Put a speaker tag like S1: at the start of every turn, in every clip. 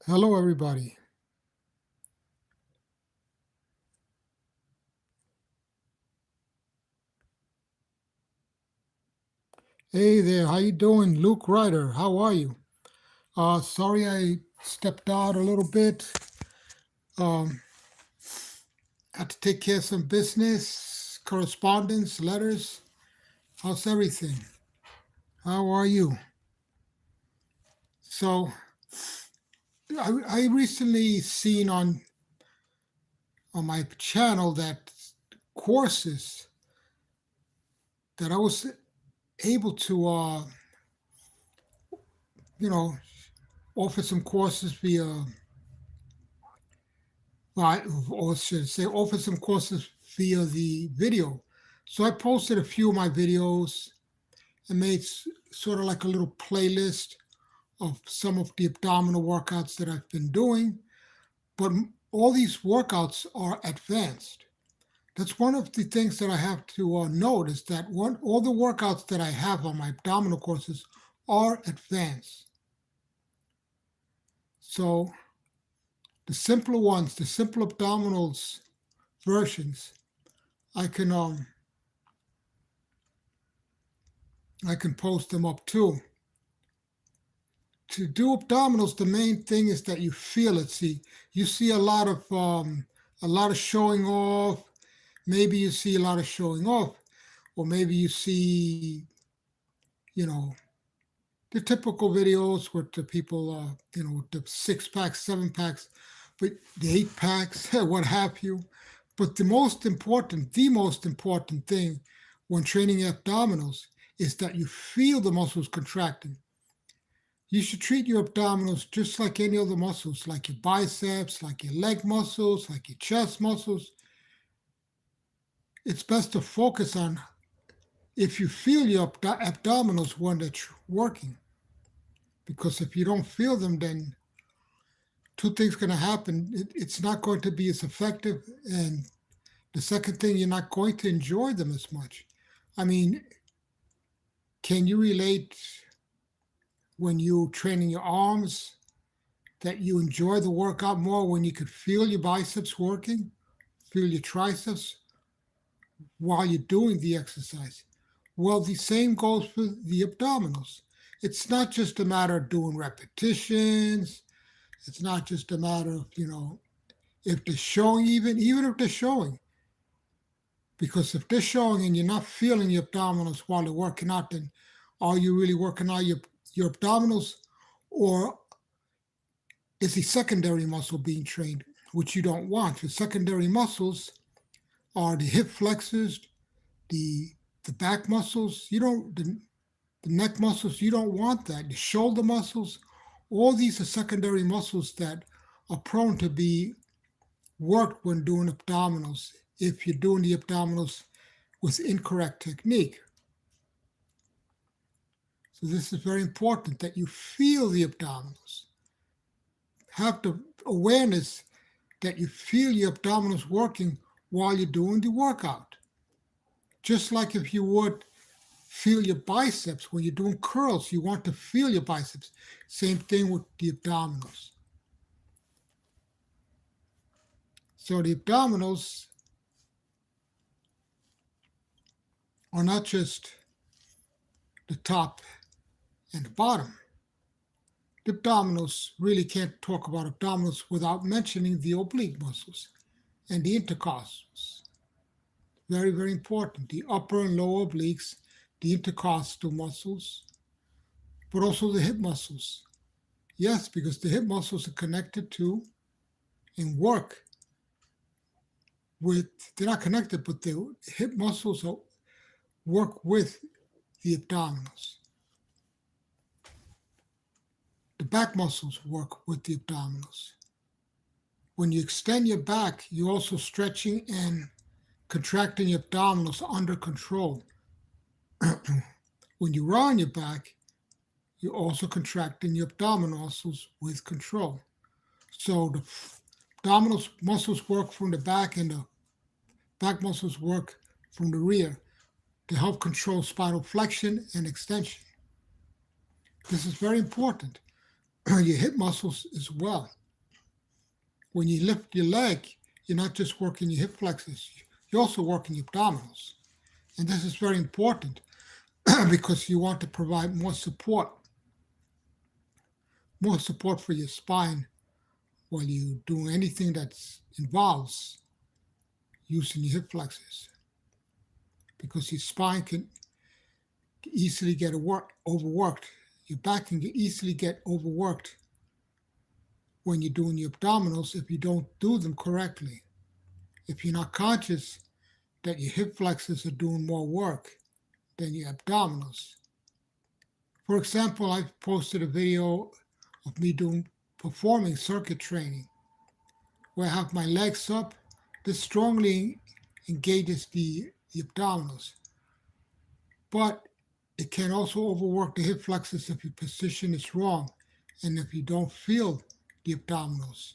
S1: Hello, everybody. Hey there, how you doing, Luke Ryder? How are you? Sorry I stepped out a little bit. Um, had to take care of some business, correspondence, letters. How's everything? How are you? So, I recently seen on my channel that courses that I was able to, you know, offer some courses via right, or should I say, offer some courses via the video. So I posted a few of my videos and made sort of like a little playlist of some of the abdominal workouts that I've been doing. But all these workouts are advanced. That's one of the things that I have to note is that all the workouts that I have on my abdominal courses are advanced. So the simpler ones, the simple abdominals versions, I can um, I can post them up too. To do abdominals, the main thing is that you feel it. See, you see a lot of showing off. Maybe you see a lot of showing off, or maybe you see, you know, the typical videos with the people, with the 6 packs, 7 packs, but the 8 packs, what have you. But the most important thing when training abdominals is that you feel the muscles contracting. You should treat your abdominals just like any other muscles, like your biceps, like your leg muscles, like your chest muscles. It's best to focus on if you feel your abdominals when they're working. Because if you don't feel them, then two things going to happen. It's not going to be as effective. And the second thing, you're not going to enjoy them as much. I mean, can you relate when you're training your arms that you enjoy the workout more when you could feel your biceps working, feel your triceps while you're doing the exercise? Well, the same goes for the abdominals. It's not just a matter of doing repetitions. It's not just a matter of, if they're showing, even if they're showing. Because if they're showing and you're not feeling your abdominals while they're working out, then are you really working out your abdominals, or is the secondary muscle being trained, which you don't want? The secondary muscles are the hip flexors, the the back muscles. You don't the neck muscles. You don't want that. The shoulder muscles. All these are secondary muscles that are prone to be worked when doing abdominals. If you're doing the abdominals with incorrect technique. So this is very important that you feel the abdominals. Have the awareness that you feel your abdominals working while you're doing the workout. Just like if you would feel your biceps when you're doing curls, you want to feel your biceps. Same thing with the abdominals. So the abdominals are not just the top and the bottom. The abdominals really can't talk about abdominals without mentioning the oblique muscles and the intercostals. Very, very important. The upper and lower obliques, the intercostal muscles, but also the hip muscles. Yes, because the hip muscles are connected to and work with, they're not connected, but the hip muscles work with the abdominals. The back muscles work with the abdominals. When you extend your back, you're also stretching and contracting your abdominals under control. When you round your back, you're also contracting your abdominal muscles with control. So the abdominal muscles work from the back and the back muscles work from the rear to help control spinal flexion and extension. This is very important. your hip muscles as well. When you lift your leg, you're not just working your hip flexors, you're also working your abdominals. And this is very important because you want to provide more support for your spine while you do anything that involves using your hip flexors. Because your spine can easily get overworked. Your back can easily get overworked when you're doing your abdominals if you don't do them correctly. If you're not conscious that your hip flexors are doing more work than your abdominals. For example, I've posted a video of me performing circuit training where I have my legs up. This strongly engages the abdominals, but it can also overwork the hip flexors if your position is wrong and if you don't feel the abdominals.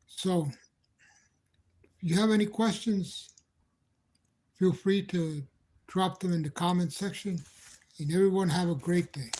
S1: So, if you have any questions, feel free to drop them in the comment section. And everyone have a great day.